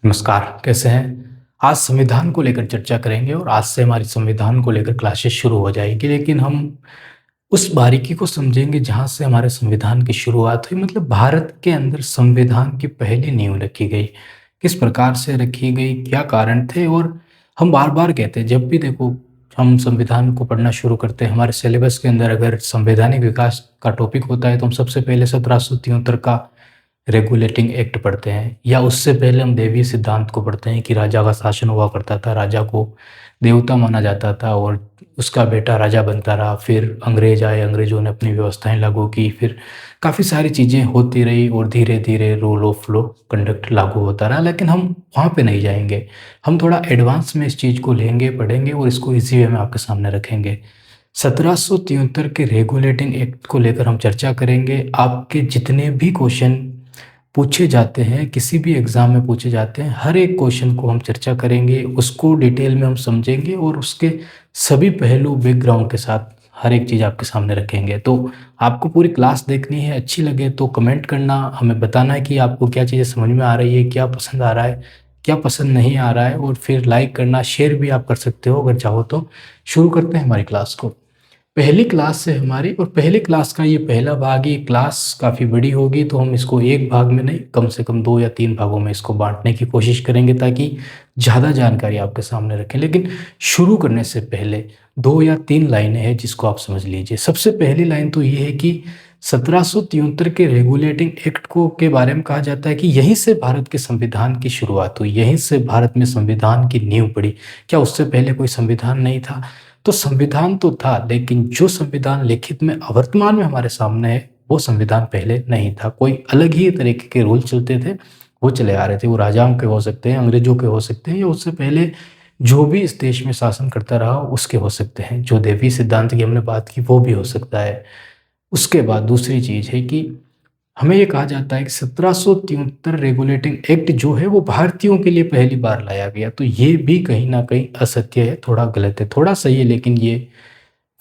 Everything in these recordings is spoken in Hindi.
नमस्कार, कैसे हैं? आज संविधान को लेकर चर्चा करेंगे और आज से हमारी संविधान को लेकर क्लासेस शुरू हो जाएगी, लेकिन हम उस बारीकी को समझेंगे जहाँ से हमारे संविधान की शुरुआत हुई। मतलब भारत के अंदर संविधान की पहली नींव रखी गई, किस प्रकार से रखी गई, क्या कारण थे। और हम बार-बार कहते हैं, जब भी देखो हम संविधान को पढ़ना शुरू करते हैं, हमारे सिलेबस के अंदर अगर संवैधानिक विकास का टॉपिक होता है तो हम सबसे पहले 1773 का रेगुलेटिंग एक्ट पढ़ते हैं, या उससे पहले हम देवी सिद्धांत को पढ़ते हैं कि राजा का शासन हुआ करता था, राजा को देवता माना जाता था और उसका बेटा राजा बनता रहा। फिर अंग्रेज आए, अंग्रेज़ों ने अपनी व्यवस्थाएं लागू की, फिर काफ़ी सारी चीज़ें होती रही और धीरे धीरे रूल ऑफ लॉ कंडक्ट लागू होता रहा। लेकिन हम वहाँ पे नहीं जाएंगे, हम थोड़ा एडवांस में इस चीज़ को लेंगे, पढ़ेंगे और इसको इजी वे में आपके सामने रखेंगे। 1773 के रेगुलेटिंग एक्ट को लेकर हम चर्चा करेंगे। आपके जितने भी क्वेश्चन पूछे जाते हैं, किसी भी एग्ज़ाम में पूछे जाते हैं, हर एक क्वेश्चन को हम चर्चा करेंगे, उसको डिटेल में हम समझेंगे और उसके सभी पहलू बैकग्राउंड के साथ हर एक चीज़ आपके सामने रखेंगे। तो आपको पूरी क्लास देखनी है, अच्छी लगे तो कमेंट करना, हमें बताना है कि आपको क्या चीज़ें समझ में आ रही है, क्या पसंद आ रहा है, क्या पसंद नहीं आ रहा है, और फिर लाइक करना, शेयर भी आप कर सकते हो अगर चाहो तो। शुरू करते हैं हमारी क्लास को। पहली क्लास से हमारी, और पहली क्लास का ये पहला भाग, ये क्लास काफ़ी बड़ी होगी तो हम इसको एक भाग में नहीं, कम से कम 2 या 3 भागों में इसको बांटने की कोशिश करेंगे ताकि ज़्यादा जानकारी आपके सामने रखें। लेकिन शुरू करने से पहले 2 या 3 लाइनें हैं जिसको आप समझ लीजिए। सबसे पहली लाइन तो ये है कि 1773 के रेगुलेटिंग एक्ट को के बारे में कहा जाता है कि यहीं से भारत के संविधान की शुरुआत हुई, यहीं से भारत में संविधान की नींव पड़ी। क्या उससे पहले कोई संविधान नहीं था? तो संविधान तो था, लेकिन जो संविधान लिखित में वर्तमान में हमारे सामने है वो संविधान पहले नहीं था। कोई अलग ही तरीके के रूल चलते थे, वो चले आ रहे थे। वो राजाओं के हो सकते हैं, अंग्रेजों के हो सकते हैं, या उससे पहले जो भी इस देश में शासन करता रहा उसके हो सकते हैं। जो देवी सिद्धांत की हमने बात की वो भी हो सकता है। उसके बाद दूसरी चीज़ है कि हमें ये कहा जाता है कि 1773 रेगुलेटिंग एक्ट जो है वो भारतीयों के लिए पहली बार लाया गया। तो ये भी कहीं ना कहीं असत्य है, थोड़ा गलत है, थोड़ा सही है, लेकिन ये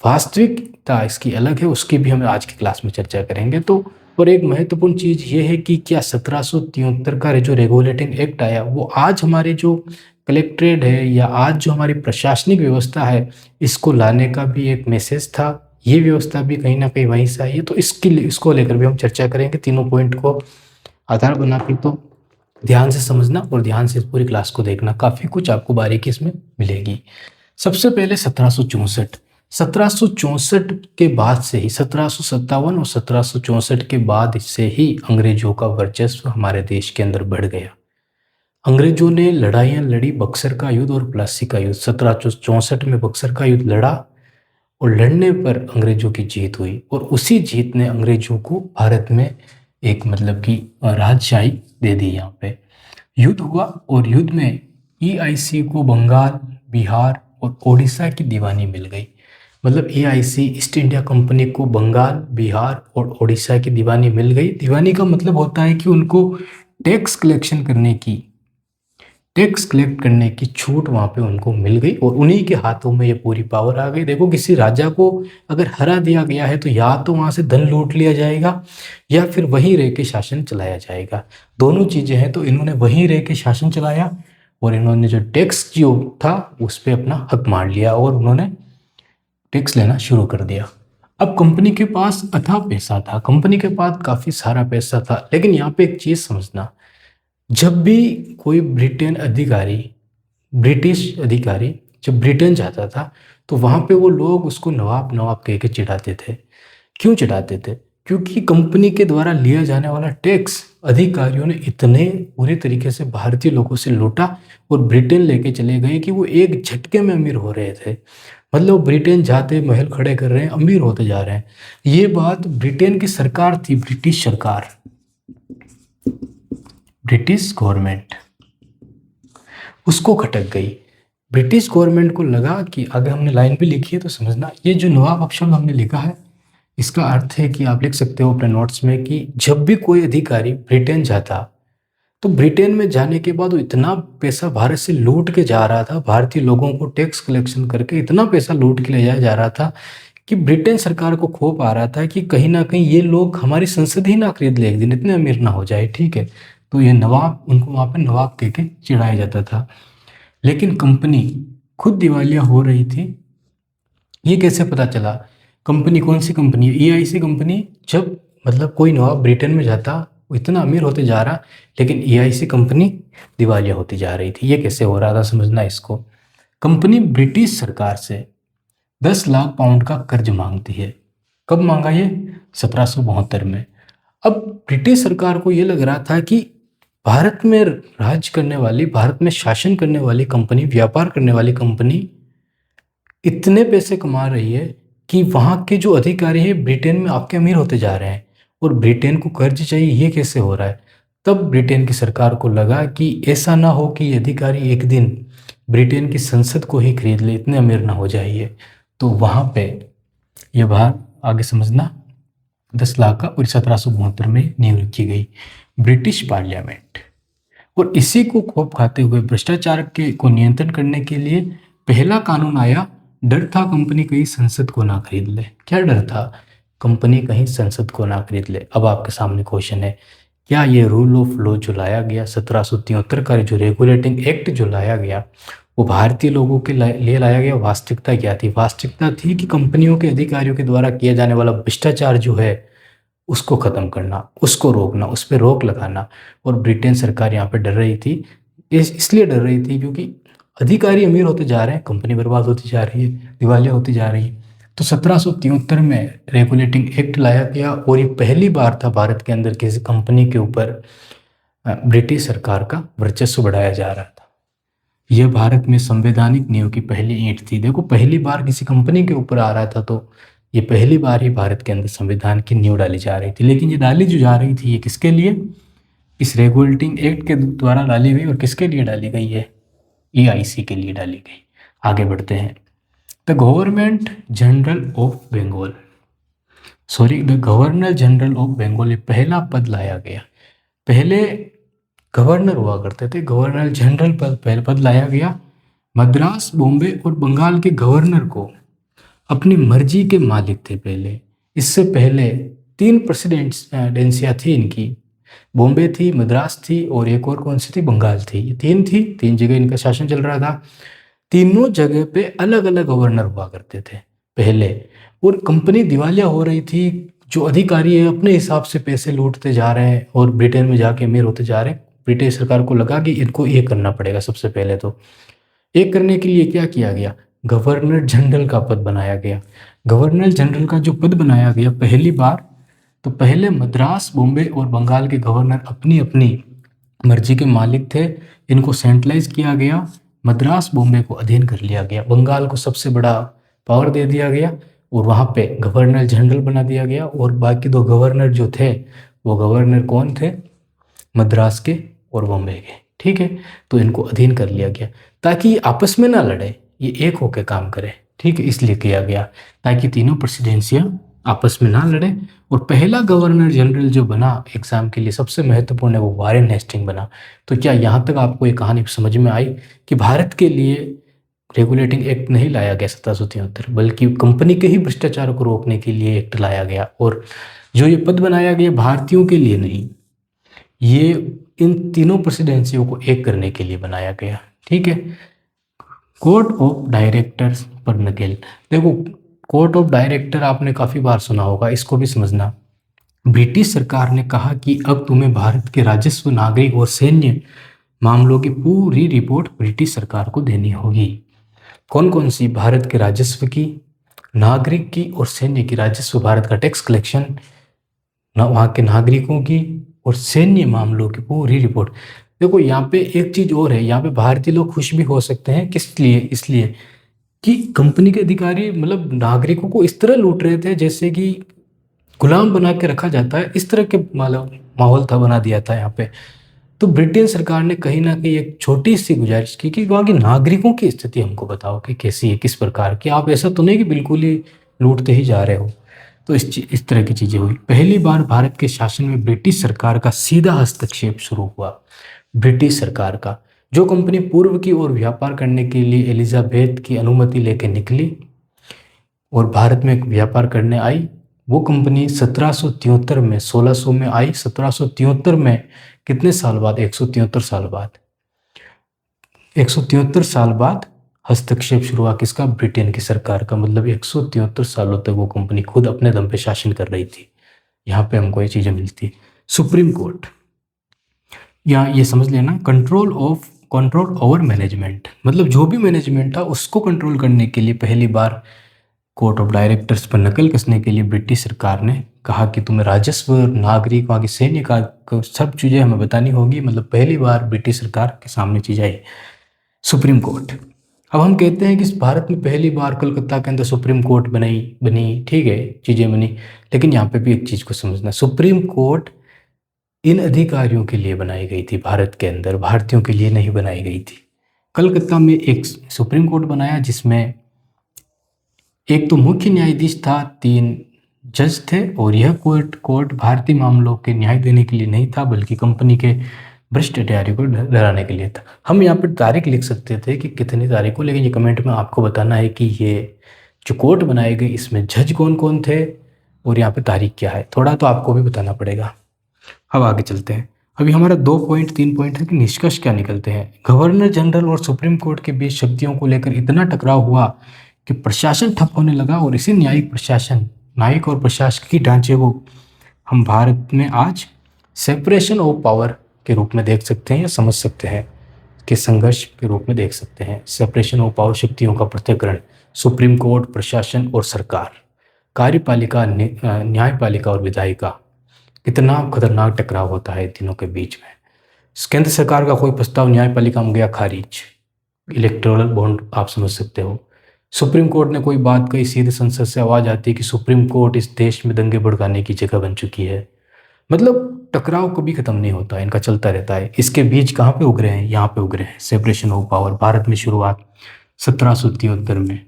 वास्तविकता इसकी अलग है, उसकी भी हम आज की क्लास में चर्चा करेंगे। तो और एक महत्वपूर्ण चीज़ ये है कि क्या 1773 का जो रेगुलेटिंग एक्ट आया वो आज हमारे जो कलेक्ट्रेट है या आज जो हमारी प्रशासनिक व्यवस्था है इसको लाने का भी एक मैसेज था। ये व्यवस्था भी कहीं ना कहीं वहीं से आई है, तो इसको लेकर भी हम चर्चा करेंगे। तीनों पॉइंट को आधार बना के तो ध्यान से समझना और ध्यान से इस पूरी क्लास को देखना, काफ़ी कुछ आपको बारीकी इसमें मिलेगी। सबसे पहले 1764, 1764 के बाद से ही 1757 और 1764 के बाद से ही अंग्रेजों का वर्चस्व हमारे देश के अंदर बढ़ गया। अंग्रेजों ने लड़ाइयाँ लड़ी, बक्सर का युद्ध और प्लासी का युद्ध। 1764 में बक्सर का युद्ध लड़ा और लड़ने पर अंग्रेजों की जीत हुई, और उसी जीत ने अंग्रेजों को भारत में एक मतलब कि राजशाही दे दी। यहाँ पे युद्ध हुआ और युद्ध में ईआईसी को बंगाल, बिहार और ओडिशा की दीवानी मिल गई। मतलब ईआईसी ईस्ट इंडिया कंपनी को बंगाल, बिहार और ओडिशा की दीवानी मिल गई। दीवानी का मतलब होता है कि उनको टैक्स कलेक्शन करने की, टैक्स कलेक्ट करने की छूट वहाँ पे उनको मिल गई, और उन्हीं के हाथों में ये पूरी पावर आ गई। देखो, किसी राजा को अगर हरा दिया गया है तो या तो वहाँ से धन लूट लिया जाएगा या फिर वहीं रह के शासन चलाया जाएगा। दोनों चीज़ें हैं, तो इन्होंने वहीं रह के शासन चलाया और इन्होंने जो टैक्स जो था उस पर अपना हक मार लिया और उन्होंने टैक्स लेना शुरू कर दिया। अब कंपनी के पास अथाह पैसा था, कंपनी के पास काफ़ी सारा पैसा था, लेकिन यहाँ पे एक चीज़ समझना, जब भी कोई ब्रिटिश अधिकारी जब ब्रिटेन जाता था तो वहाँ पे वो लोग उसको नवाब नवाब कह के चिढ़ाते थे। क्यों चिढ़ाते थे? क्योंकि कंपनी के द्वारा लिया जाने वाला टैक्स अधिकारियों ने इतने बुरे तरीके से भारतीय लोगों से लूटा और ब्रिटेन लेके चले गए कि वो एक झटके में अमीर हो रहे थे। मतलब ब्रिटेन जाते महल खड़े कर रहे हैं, अमीर होते जा रहे हैं। ये बात ब्रिटेन की सरकार थी, ब्रिटिश सरकार, ब्रिटिश गवर्नमेंट, उसको खटक गई। ब्रिटिश गवर्नमेंट को लगा कि अगर हमने लाइन भी लिखी है तो समझना, ये जो नवाब ऑप्शन हमने लिखा है इसका अर्थ है कि आप लिख सकते हो अपने नोट्स में कि जब भी कोई अधिकारी ब्रिटेन जाता तो ब्रिटेन में जाने के बाद वो इतना पैसा भारत से लूट के जा रहा था, भारतीय लोगों को टैक्स कलेक्शन करके इतना पैसा लूट के ले जाया जा रहा था कि ब्रिटेन सरकार को खौफ आ रहा था कि कहीं ना कहीं ये लोग हमारी संसद ही ना खरीद ले, एक दिन इतने अमीर ना हो जाए। ठीक है, तो ये नवाब, उनको वहाँ पे नवाब कह के चिढ़ाया जाता था। लेकिन कंपनी खुद दिवालिया हो रही थी, ये कैसे पता चला? कंपनी कौन सी कंपनी है? EIC company. जब मतलब कोई नवाब ब्रिटेन में जाता, वो इतना अमीर होते जा रहा, लेकिन ईआईसी कंपनी दिवालिया होती जा रही थी। ये कैसे हो रहा था, समझना इसको। कंपनी ब्रिटिश सरकार से 10 लाख पाउंड का कर्ज मांगती है। कब मांगा ये? 1772 में। अब ब्रिटिश सरकार को ये लग रहा था कि भारत में राज करने वाली, भारत में शासन करने वाली कंपनी, व्यापार करने वाली कंपनी इतने पैसे कमा रही है कि वहाँ के जो अधिकारी है ब्रिटेन में आके अमीर होते जा रहे हैं, और ब्रिटेन को कर्ज चाहिए। ये कैसे हो रहा है? तब ब्रिटेन की सरकार को लगा कि ऐसा ना हो कि ये अधिकारी एक दिन ब्रिटेन की संसद को ही खरीद ले, इतने अमीर ना हो जाइए। तो वहाँ पे ये बाहर आगे समझना, 10 लाख का, और 1772 में नींव रखी गई ब्रिटिश पार्लियामेंट। और इसी को खोप खाते हुए भ्रष्टाचार के को नियंत्रण करने के लिए पहला कानून आया। डर था कंपनी कहीं संसद को ना खरीद ले। क्या डर था? कंपनी कहीं संसद को ना खरीद ले। अब आपके सामने क्वेश्चन है, क्या ये रूल ऑफ लॉ जो लाया गया 1773 का, जो रेगुलेटिंग एक्ट जो लाया गया, वो भारतीय लोगों के लिए लाया गया? वास्तविकता क्या थी? वास्तविकता थी कि कंपनियों के अधिकारियों के द्वारा किया जाने वाला भ्रष्टाचार जो है उसको ख़त्म करना, उसको रोकना, उस पर रोक लगाना। और ब्रिटेन सरकार यहाँ पे डर रही थी। इसलिए डर रही थी क्योंकि अधिकारी अमीर होते जा रहे हैं, कंपनी बर्बाद होती जा रही है, दिवालिया होती जा रही है। तो 1773 में रेगुलेटिंग एक्ट लाया गया, और ये पहली बार था भारत के अंदर किसी कंपनी के ऊपर ब्रिटिश सरकार का वर्चस्व बढ़ाया जा रहा था। यह भारत में संवैधानिक नींव की पहली ईंट थी। देखो, पहली बार किसी कंपनी के ऊपर आ रहा था, तो ये पहली बार ही भारत के अंदर संविधान की नींव डाली जा रही थी। लेकिन ये डाली जो जा रही थी, ये किसके लिए? इस रेगुलेटिंग एक्ट के द्वारा डाली गई। और किसके लिए डाली गई है? ईआईसी के लिए डाली गई। आगे बढ़ते हैं। The government general of Bengal, the governor general of Bengal, ये पहला पद लाया गया। पहले गवर्नर हुआ करते थे, गवर्नर जनरल पहले पद लाया गया। मद्रास, बॉम्बे और बंगाल के गवर्नर को अपनी मर्जी के मालिक थे पहले। इससे पहले 3 प्रेसिडेंसियाँ थी इनकी। बॉम्बे थी, मद्रास थी, और एक और कौन सी थी? बंगाल थी। ये 3 थी, 3 जगह इनका शासन चल रहा था। तीनों जगह पे अलग अलग गवर्नर हुआ करते थे पहले। और कंपनी दिवालिया हो रही थी। जो अधिकारी है अपने हिसाब से पैसे लूटते जा रहे हैं और ब्रिटेन में जाके अमीर होते जा रहे हैं। ब्रिटिश सरकार को लगा कि इनको ये करना पड़ेगा। सबसे पहले तो एक करने के लिए क्या किया गया? गवर्नर जनरल का पद बनाया गया। गवर्नर जनरल का जो पद बनाया गया पहली बार, तो पहले मद्रास, बॉम्बे और बंगाल के गवर्नर अपनी अपनी मर्जी के मालिक थे। इनको सेंट्रलाइज किया गया। मद्रास, बॉम्बे को अधीन कर लिया गया। बंगाल को सबसे बड़ा पावर दे दिया गया, और वहाँ पे गवर्नर जनरल बना दिया गया। और बाकी 2 गवर्नर जो थे, वो गवर्नर कौन थे? मद्रास के और बॉम्बे के। ठीक है, तो इनको अधीन कर लिया गया ताकि ये आपस में ना लड़े, ये एक होकर काम करे। ठीक है, इसलिए किया गया ताकि तीनों प्रेसिडेंसियाँ आपस में ना लड़े। और पहला गवर्नर जनरल जो बना एग्जाम के लिए सबसे महत्वपूर्ण है, वो वारेन हेस्टिंग बना। तो क्या यहाँ तक आपको ये कहानी समझ में आई कि भारत के लिए रेगुलेटिंग एक्ट नहीं लाया गया 1773, बल्कि कंपनी के ही भ्रष्टाचार को रोकने के लिए एक्ट लाया गया। और जो ये पद बनाया गया भारतीयों के लिए नहीं, ये इन तीनों प्रेसिडेंसियों को एक करने के लिए बनाया गया। ठीक है। कोर्ट ऑफ डायरेक्टर्स पर नकेल। देखो, कोर्ट ऑफ डायरेक्टर आपने काफ़ी बार सुना होगा, इसको भी समझना। ब्रिटिश सरकार ने कहा कि अब तुम्हें भारत के राजस्व, नागरिक और सैन्य मामलों की पूरी रिपोर्ट ब्रिटिश सरकार को देनी होगी। कौन कौन सी? भारत के राजस्व की, नागरिक की और सैन्य की। राजस्व भारत का टैक्स कलेक्शन, वहाँ के नागरिकों की और सैन्य मामलों की पूरी रिपोर्ट। देखो, यहाँ पे एक चीज़ और है, यहाँ पे भारतीय लोग खुश भी हो सकते हैं। किस लिए? इसलिए कि कंपनी के अधिकारी मतलब नागरिकों को इस तरह लूट रहे थे जैसे कि गुलाम बना के रखा जाता है, इस तरह के माहौल था, बना दिया था यहाँ पे। तो ब्रिटेन सरकार ने कहीं ना कहीं एक छोटी सी गुजारिश की कि वहाँ के नागरिकों की स्थिति हमको बताओ कि कैसी है, किस प्रकार की। आप ऐसा तो नहीं कि बिल्कुल ही लूटते ही जा रहे हो। तो इस तरह की चीज़ें हुई। पहली बार भारत के शासन में ब्रिटिश सरकार का सीधा हस्तक्षेप शुरू हुआ। ब्रिटिश सरकार का, जो कंपनी पूर्व की ओर व्यापार करने के लिए एलिजाबेथ की अनुमति लेकर निकली और भारत में व्यापार करने आई, वो कंपनी 1773 में 1600 में आई। 1773 में कितने साल बाद? 173 साल बाद। 173 साल बाद हस्तक्षेप शुरू हुआ किसका? ब्रिटेन की सरकार का। मतलब 173 सालों तक वो कंपनी खुद अपने दम पे शासन कर रही थी। यहाँ पे हमको ये चीज़ें मिलती। सुप्रीम कोर्ट, यहाँ ये समझ लेना, कंट्रोल ओवर मैनेजमेंट, मतलब जो भी मैनेजमेंट था उसको कंट्रोल करने के लिए पहली बार कोर्ट ऑफ डायरेक्टर्स पर नकल कसने के लिए ब्रिटिश सरकार ने कहा कि तुम्हें राजस्व, नागरिक, वहाँ की सैन्य का सब चीज़ें हमें बतानी होगी। मतलब पहली बार ब्रिटिश सरकार के सामने चीज़ आई, सुप्रीम कोर्ट। अब हम कहते हैं कि इस भारत में पहली बार कलकत्ता के अंदर सुप्रीम कोर्ट बनी, ठीक है, चीज़ें बनी। लेकिन यहाँ पे भी एक चीज़ को समझना, सुप्रीम कोर्ट इन अधिकारियों के लिए बनाई गई थी भारत के अंदर, भारतीयों के लिए नहीं बनाई गई थी। कलकत्ता में एक सुप्रीम कोर्ट बनाया जिसमें एक तो मुख्य न्यायाधीश था, 3 जज थे, और यह कोर्ट भारतीय मामलों के न्याय देने के लिए नहीं था बल्कि कंपनी के भ्रष्ट अधिकारियों को डराने के लिए था। हम यहाँ पर तारीख लिख सकते थे कि कितनी तारीख को, लेकिन ये कमेंट में आपको बताना है कि ये जो कोर्ट बनाए गए इसमें जज कौन कौन थे और यहाँ पे तारीख क्या है, थोड़ा तो आपको भी बताना पड़ेगा। अब आगे चलते हैं। अभी हमारा 3 पॉइंट है कि निष्कर्ष क्या निकलते हैं। गवर्नर जनरल और सुप्रीम कोर्ट के बीच शक्तियों को लेकर इतना टकराव हुआ कि प्रशासन ठप होने लगा, और इसी न्यायिक और प्रशासकीय ढांचे को हम भारत में आज सेपरेशन ऑफ पावर के रूप में देख सकते हैं या समझ सकते हैं, कि संघर्ष के रूप में देख सकते हैं। सेपरेशन ऑफ पावर, शक्तियों का पृथक्करण, सुप्रीम कोर्ट, प्रशासन और सरकार, कार्यपालिका, न्यायपालिका और विधायिका, कितना खतरनाक टकराव होता है तीनों के बीच में। केंद्र सरकार का कोई प्रस्ताव न्यायपालिका में गया खारिज, इलेक्टोरल बॉन्ड आप समझ सकते हो। सुप्रीम कोर्ट ने कोई बात कही, सीधे संसद से आवाज़ आती है कि सुप्रीम कोर्ट इस देश में दंगे भड़काने की जगह बन चुकी है। मतलब टकराव कभी खत्म नहीं होता, इनका चलता रहता है। इसके बीच कहाँ पे उग रहे हैं? यहाँ पे उग रहे हैं। सेपरेशन ऑफ पावर भारत में शुरुआत 1773 में,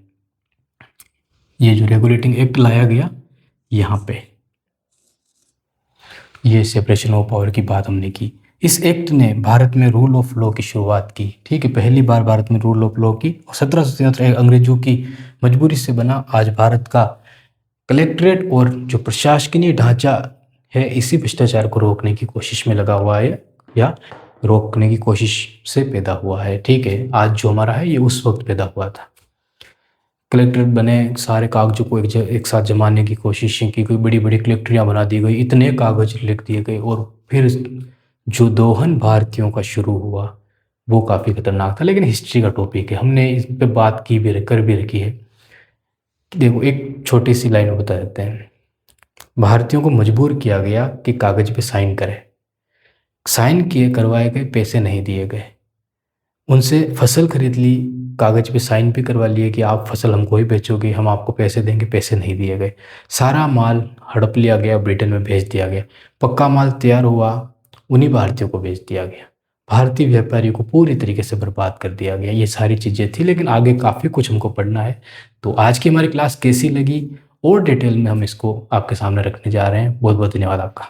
ये जो रेगुलेटिंग एक्ट लाया गया यहाँ पे, ये सेपरेशन ऑफ पावर की बात हमने की। इस एक्ट ने भारत में रूल ऑफ लॉ की शुरुआत की, ठीक है, पहली बार भारत में रूल ऑफ लॉ की। 1773 अंग्रेजों की मजबूरी से बना। आज भारत का कलेक्ट्रेट और जो प्रशासकीय ढांचा है इसी भ्रष्टाचार को रोकने की कोशिश में लगा हुआ है, या रोकने की कोशिश से पैदा हुआ है, ठीक है। आज जो हमारा है ये उस वक्त पैदा हुआ था। कलेक्ट्रेट बने, सारे कागजों को एक साथ जमाने की कोशिश की गई, बड़ी बड़ी कलेक्ट्रियाँ बना दी गई, इतने कागज लिख दिए गए, और फिर जो दोहन भारतीयों का शुरू हुआ वो काफ़ी खतरनाक था। लेकिन हिस्ट्री का टॉपिक है, हमने इस पे बात कर भी रखी है। देखो एक छोटी सी लाइन में बता देते हैं। भारतीयों को मजबूर किया गया कि कागज पे साइन करें, साइन किए, करवाए गए, पैसे नहीं दिए गए। उनसे फसल खरीद ली, कागज पे साइन भी करवा लिए कि आप फसल हमको ही बेचोगे, हम आपको पैसे देंगे, पैसे नहीं दिए गए। सारा माल हड़प लिया गया, ब्रिटेन में भेज दिया गया। पक्का माल तैयार हुआ, उन्हीं भारतीयों को बेच दिया गया। भारतीय व्यापारियों को पूरी तरीके से बर्बाद कर दिया गया। ये सारी चीज़ें थी, लेकिन आगे काफ़ी कुछ हमको पढ़ना है। तो आज की हमारी क्लास कैसी लगी और डिटेल में हम इसको आपके सामने रखने जा रहे हैं। बहुत बहुत धन्यवाद आपका।